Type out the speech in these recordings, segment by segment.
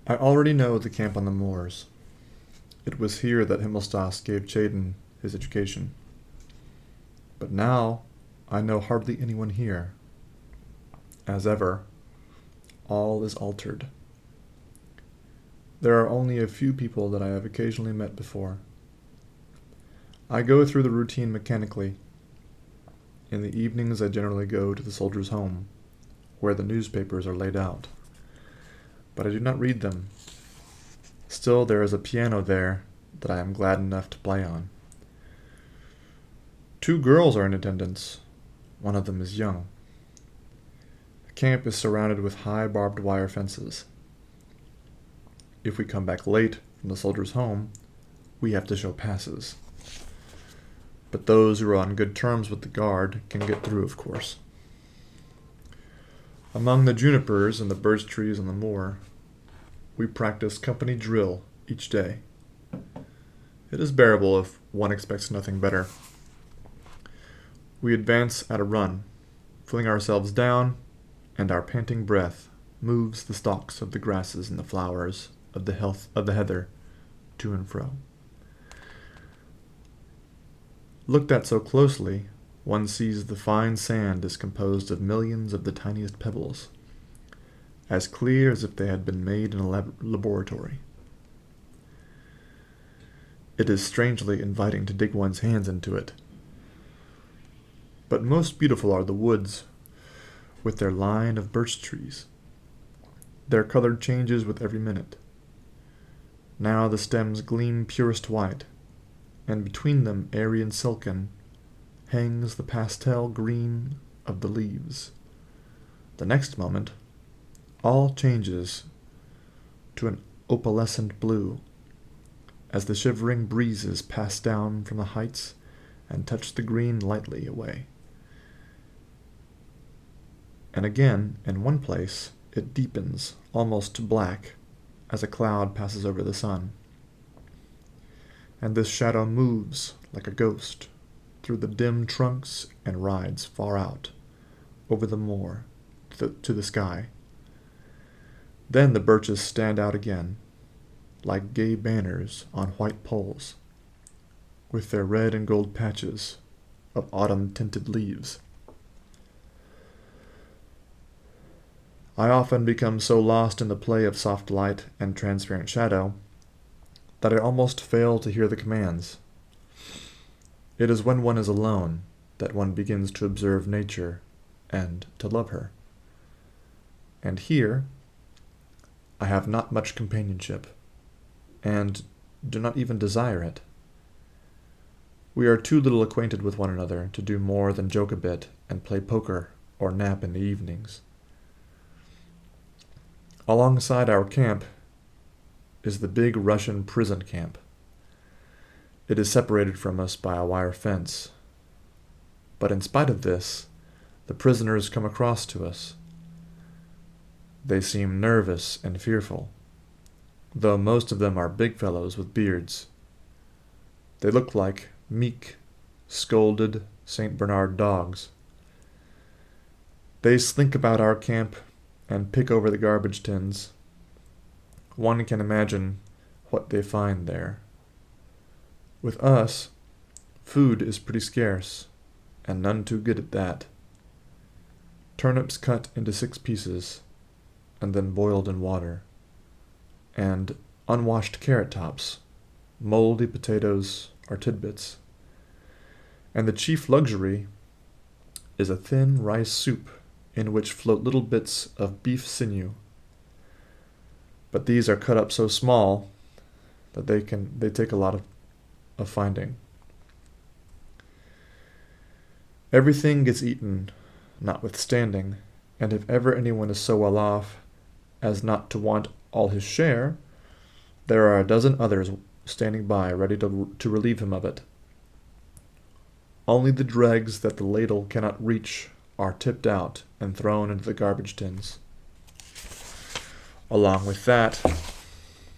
I already know the camp on the moors. It was here that Himmelstas gave Chaden his education. But now I know hardly anyone here. As ever, all is altered. There are only a few people that I have occasionally met before. I go through the routine mechanically. In the evenings I generally go to the soldier's home, where the newspapers are laid out. But I do not read them. Still, there is a piano there that I am glad enough to play on. 2 girls are in attendance. One of them is young. The camp is surrounded with high barbed wire fences. If we come back late from the soldier's home, we have to show passes. But those who are on good terms with the guard can get through, of course. Among the junipers and the birch trees on the moor, we practice company drill each day. It is bearable if one expects nothing better. We advance at a run, fling ourselves down, and our panting breath moves the stalks of the grasses and the flowers of the heather to and fro. Looked at so closely, one sees the fine sand is composed of millions of the tiniest pebbles, as clear as if they had been made in a laboratory. It is strangely inviting to dig one's hands into it. But most beautiful are the woods, with their line of birch trees. Their color changes with every minute. Now the stems gleam purest white, and between them, airy and silken, hangs the pastel green of the leaves. The next moment, all changes to an opalescent blue, as the shivering breezes pass down from the heights and touch the green lightly away. And again, in one place, it deepens almost to black as a cloud passes over the sun. And this shadow moves like a ghost through the dim trunks and rides far out over the moor to the sky. Then the birches stand out again, like gay banners on white poles, with their red and gold patches of autumn-tinted leaves. I often become so lost in the play of soft light and transparent shadow that I almost fail to hear the commands. It is when one is alone that one begins to observe nature and to love her. And here, I have not much companionship, and do not even desire it. We are too little acquainted with one another to do more than joke a bit and play poker or nap in the evenings. Alongside our camp is the big Russian prison camp. It is separated from us by a wire fence. But in spite of this, the prisoners come across to us. They seem nervous and fearful, though most of them are big fellows with beards. They look like meek, scolded St. Bernard dogs. They slink about our camp and pick over the garbage tins. One can imagine what they find there. With us, food is pretty scarce, and none too good at that. Turnips cut into 6 pieces, and then boiled in water, and unwashed carrot tops, moldy potatoes, are tidbits. And the chief luxury is a thin rice soup in which float little bits of beef sinew. But these are cut up so small that they take a lot of finding. Everything gets eaten, notwithstanding, and if ever anyone is so well off as not to want all his share, there are a dozen others standing by ready to relieve him of it. Only the dregs that the ladle cannot reach are tipped out and thrown into the garbage tins. Along with that,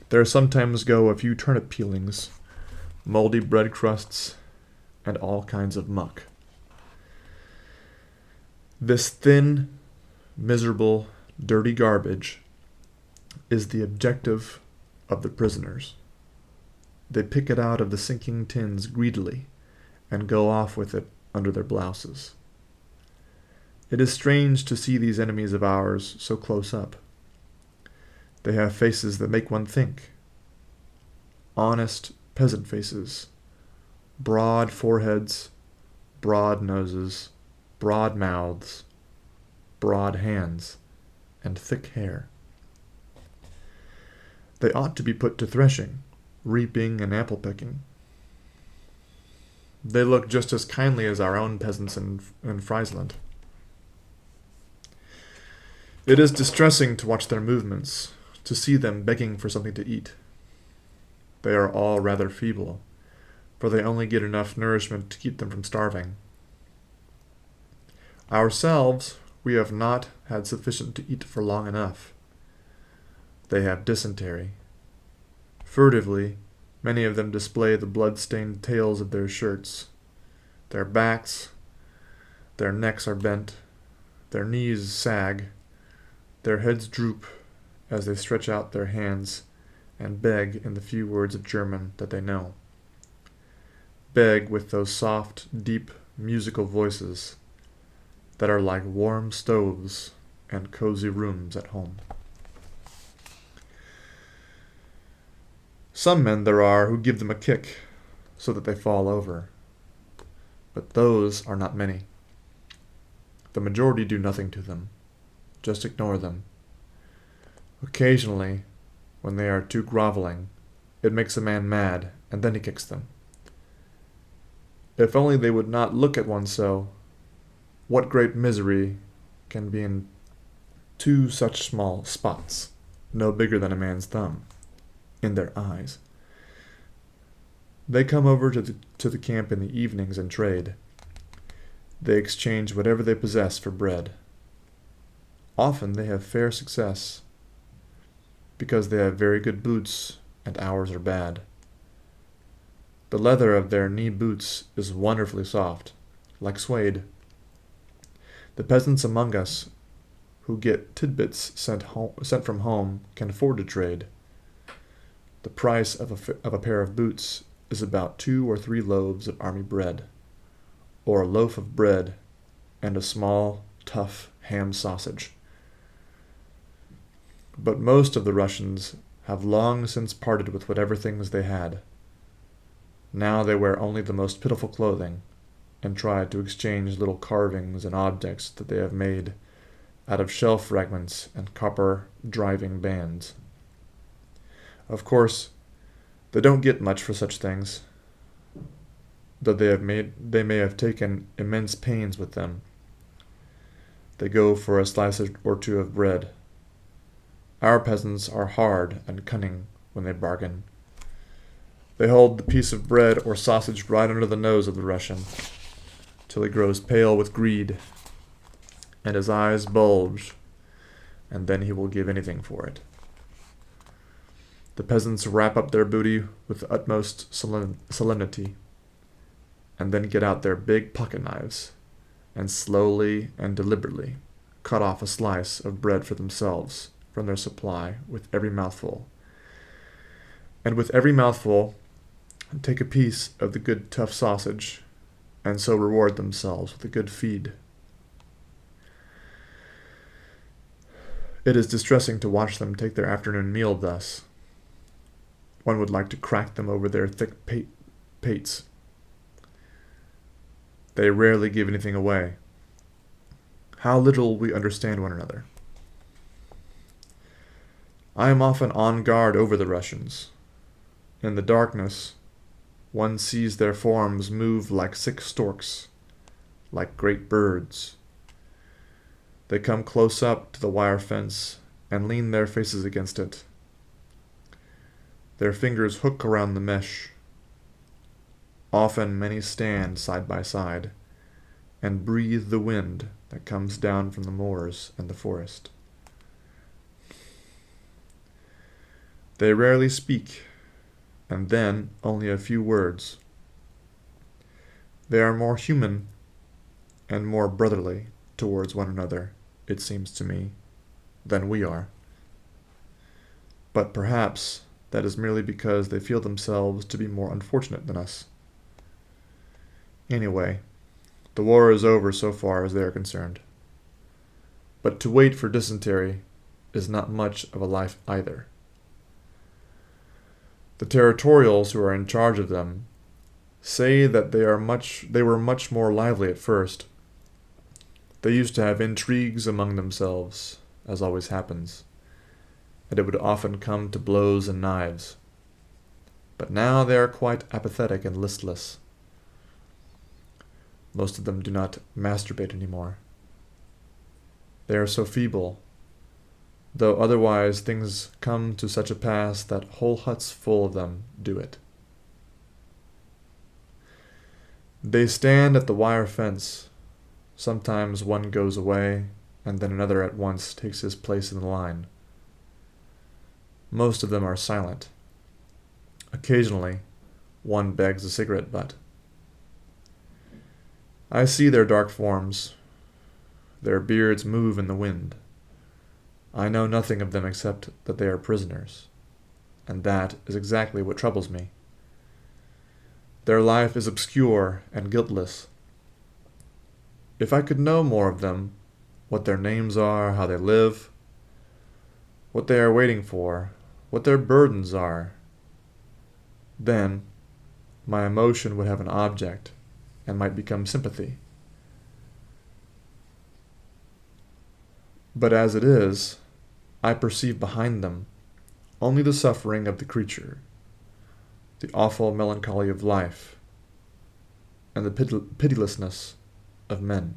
there sometimes go a few turnip peelings, moldy bread crusts, and all kinds of muck. This thin, miserable, dirty garbage is the objective of the prisoners. They pick it out of the sinking tins greedily and go off with it under their blouses. It is strange to see these enemies of ours so close up. They have faces that make one think. Honest peasant faces, broad foreheads, broad noses, broad mouths, broad hands, and thick hair. They ought to be put to threshing, reaping, and apple picking. They look just as kindly as our own peasants in Friesland. It is distressing to watch their movements, to see them begging for something to eat. They are all rather feeble, for they only get enough nourishment to keep them from starving. Ourselves, we have not had sufficient to eat for long enough. They have dysentery. Furtively, many of them display the blood-stained tails of their shirts. Their backs, their necks are bent, their knees sag, their heads droop as they stretch out their hands and beg in the few words of German that they know. Beg with those soft, deep, musical voices that are like warm stoves and cozy rooms at home. Some men there are who give them a kick so that they fall over, but those are not many. The majority do nothing to them, just ignore them. Occasionally, when they are too groveling, it makes a man mad, and then he kicks them. If only they would not look at one so, what great misery can be in two such small spots, no bigger than a man's thumb, in their eyes? They come over to the camp in the evenings and trade. They exchange whatever they possess for bread. Often they have fair success, because they have very good boots and ours are bad. The leather of their knee boots is wonderfully soft, like suede. The peasants among us who get tidbits sent from home can afford to trade. The price of a pair of boots is about 2 or 3 loaves of army bread, or a loaf of bread and a small, tough ham sausage. But most of the Russians have long since parted with whatever things they had. Now they wear only the most pitiful clothing, and try to exchange little carvings and objects that they have made out of shell fragments and copper driving bands. Of course, they don't get much for such things, though they may have taken immense pains with them. They go for a slice or two of bread. Our peasants are hard and cunning when they bargain. They hold the piece of bread or sausage right under the nose of the Russian, till he grows pale with greed, and his eyes bulge, and then he will give anything for it. The peasants wrap up their booty with the utmost solemnity, and then get out their big pocket knives, and slowly and deliberately cut off a slice of bread for themselves from their supply with every mouthful. And with every mouthful, take a piece of the good tough sausage, and so reward themselves with a good feed. It is distressing to watch them take their afternoon meal thus. One would like to crack them over their thick pates. They rarely give anything away. How little we understand one another. I am often on guard over the Russians. In the darkness, one sees their forms move like 6 storks, like great birds. They come close up to the wire fence and lean their faces against it. Their fingers hook around the mesh. Often many stand side by side and breathe the wind that comes down from the moors and the forest. They rarely speak, and then only a few words. They are more human and more brotherly towards one another, it seems to me, than we are. But perhaps that is merely because they feel themselves to be more unfortunate than us. Anyway, the war is over so far as they are concerned. But to wait for dysentery is not much of a life either. The territorials who are in charge of them say that they were much more lively at first. They used to have intrigues among themselves, as always happens, and it would often come to blows and knives. But now they are quite apathetic and listless. Most of them do not masturbate anymore. They are so feeble, though otherwise things come to such a pass that whole huts full of them do it. They stand at the wire fence. Sometimes one goes away, and then another at once takes his place in the line. Most of them are silent. Occasionally, one begs a cigarette butt. I see their dark forms. Their beards move in the wind. I know nothing of them except that they are prisoners, and that is exactly what troubles me. Their life is obscure and guiltless. If I could know more of them, what their names are, how they live, what they are waiting for, what their burdens are, then my emotion would have an object and might become sympathy. But as it is, I perceive behind them only the suffering of the creature, the awful melancholy of life, and the pitilessness of men.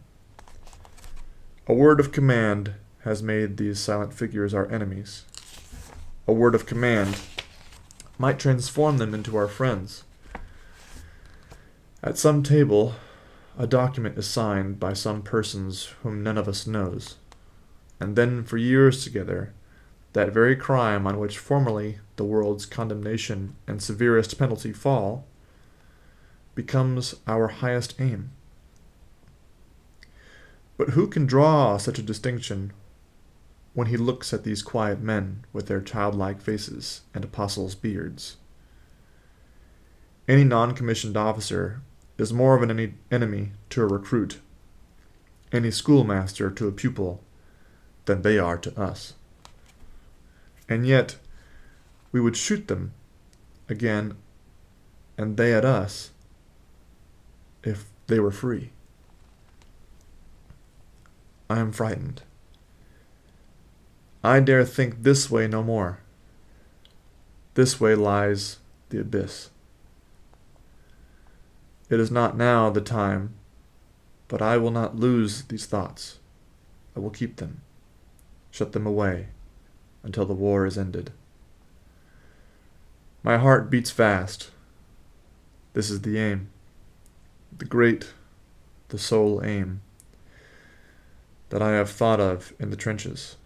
A word of command has made these silent figures our enemies. A word of command might transform them into our friends. At some table, a document is signed by some persons whom none of us knows, and then for years together, that very crime on which formerly the world's condemnation and severest penalty fall becomes our highest aim. But who can draw such a distinction when he looks at these quiet men with their childlike faces and apostles' beards? Any non-commissioned officer is more of an enemy to a recruit, any schoolmaster to a pupil, than they are to us. And yet, we would shoot them again, and they at us, if they were free. I am frightened. I dare think this way no more. This way lies the abyss. It is not now the time, but I will not lose these thoughts. I will keep them, shut them away, until the war is ended. My heart beats fast. This is the aim, the great, the sole aim, that I have thought of in the trenches,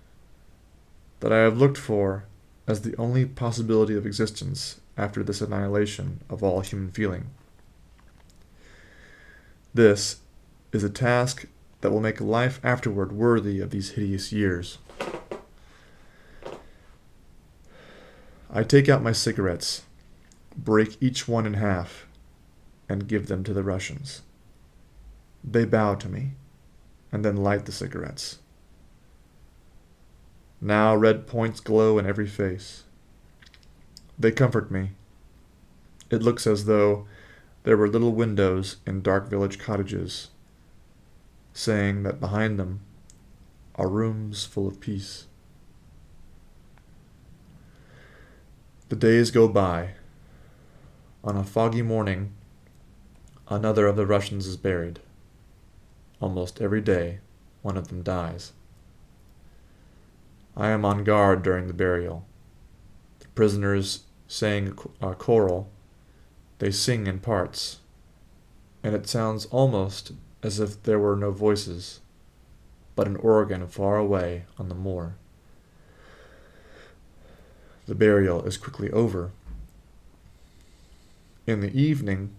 that I have looked for as the only possibility of existence after this annihilation of all human feeling. This is a task that will make life afterward worthy of these hideous years. I take out my cigarettes, break each one in half, and give them to the Russians. They bow to me, and then light the cigarettes. Now red points glow in every face. They comfort me. It looks as though there were little windows in dark village cottages, saying that behind them are rooms full of peace. The days go by. On a foggy morning, another of the Russians is buried. Almost every day, one of them dies. I am on guard during the burial. The prisoners sang a choral. They sing in parts, and it sounds almost as if there were no voices, but an organ far away on the moor. The burial is quickly over. In the evening,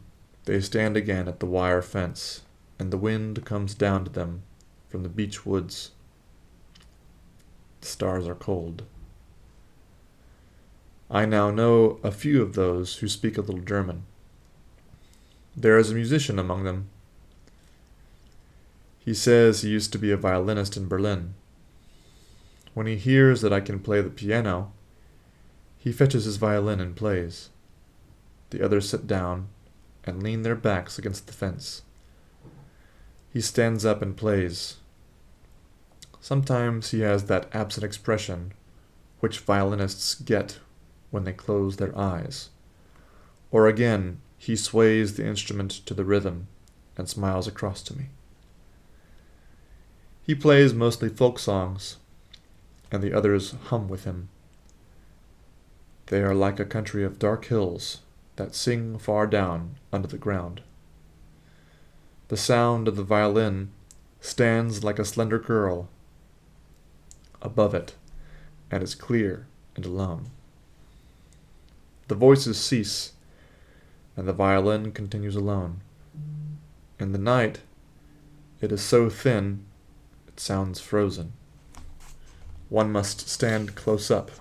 they stand again at the wire fence, and the wind comes down to them from the beech woods. The stars are cold. I now know a few of those who speak a little German. There is a musician among them. He says he used to be a violinist in Berlin. When he hears that I can play the piano, he fetches his violin and plays. The others sit down and lean their backs against the fence. He stands up and plays. Sometimes he has that absent expression which violinists get when they close their eyes. Or again, he sways the instrument to the rhythm and smiles across to me. He plays mostly folk songs, and the others hum with him. They are like a country of dark hills that sing far down under the ground. The sound of the violin stands like a slender girl above it, and is clear and alone. The voices cease, and the violin continues alone. In the night, it is so thin, it sounds frozen. One must stand close up.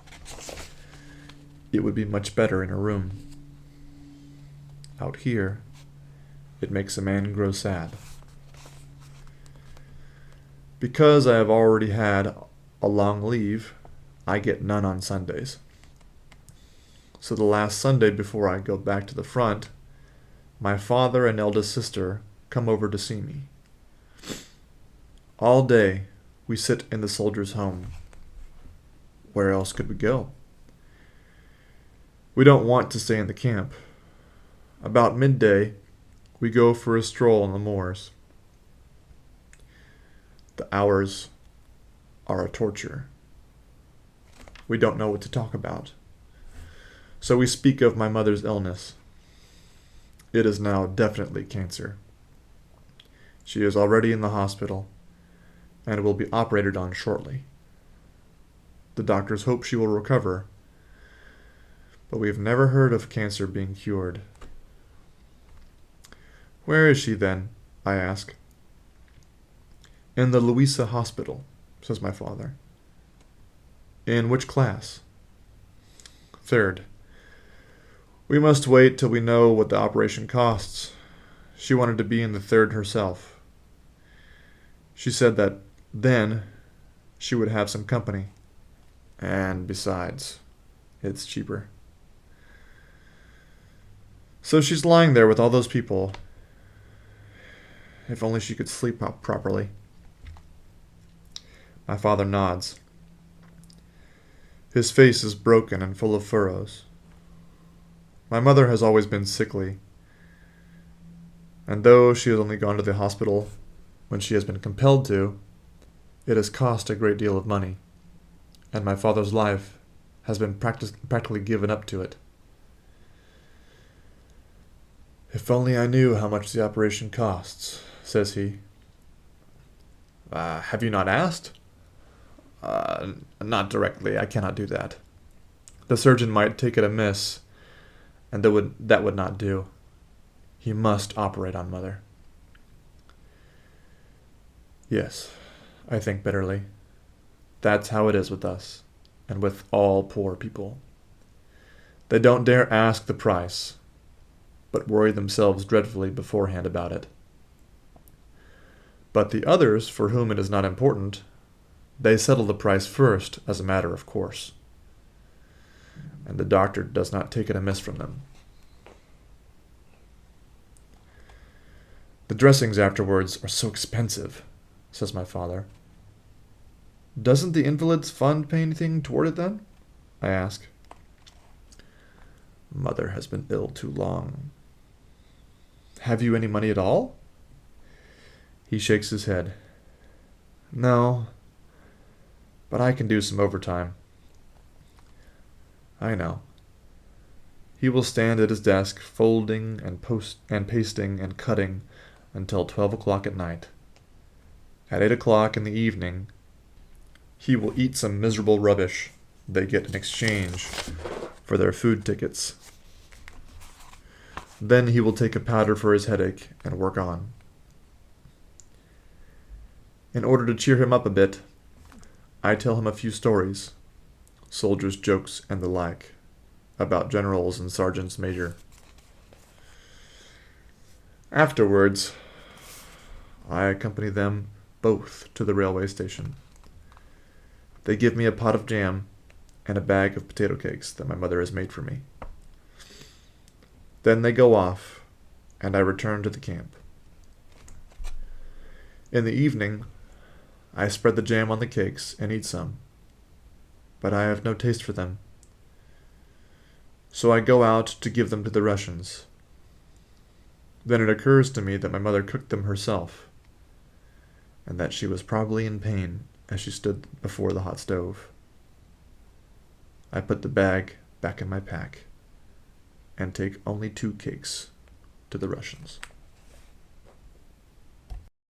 It would be much better in a room. Out here, it makes a man grow sad. Because I have already had a long leave, I get none on Sundays. So the last Sunday before I go back to the front, my father and eldest sister come over to see me. All day we sit in the soldiers' home. Where else could we go? We don't want to stay in the camp. About midday, we go for a stroll on the moors. The hours are a torture. We don't know what to talk about. So we speak of my mother's illness. It is now definitely cancer. She is already in the hospital and will be operated on shortly. The doctors hope she will recover, but we have never heard of cancer being cured. Where is she then? I ask. In the Louisa Hospital, says my father. In which class? Third. We must wait till we know what the operation costs. She wanted to be in the third herself. She said that then she would have some company. And besides, it's cheaper. So she's lying there with all those people. If only she could sleep properly. My father nods. His face is broken and full of furrows. My mother has always been sickly, and though she has only gone to the hospital when she has been compelled to, it has cost a great deal of money, and my father's life has been practically given up to it. If only I knew how much the operation costs, says he. Have you not asked? Not directly. I cannot do that. The surgeon might take it amiss, and that would not do. He must operate on Mother. Yes, I think bitterly. That's how it is with us, and with all poor people. They don't dare ask the price, but worry themselves dreadfully beforehand about it. But the others, for whom it is not important, they settle the price first as a matter of course, and the doctor does not take it amiss from them. The dressings afterwards are so expensive, says my father. Doesn't the Invalids' Fund pay anything toward it then? I ask. Mother has been ill too long. Have you any money at all? He shakes his head. No, but I can do some overtime. I know. He will stand at his desk, folding and pasting and cutting until 12 o'clock at night. At 8 o'clock in the evening, he will eat some miserable rubbish they get in exchange for their food tickets. Then he will take a powder for his headache and work on. In order to cheer him up a bit, I tell him a few stories, soldiers' jokes and the like. about generals and sergeants major. Afterwards, I accompany them both to the railway station. They give me a pot of jam and a bag of potato cakes that my mother has made for me. Then they go off, and I return to the camp. In the evening, I spread the jam on the cakes and eat some, but I have no taste for them. So I go out to give them to the Russians. Then it occurs to me that my mother cooked them herself, and that she was probably in pain as she stood before the hot stove. I put the bag back in my pack and take only 2 cakes to the Russians.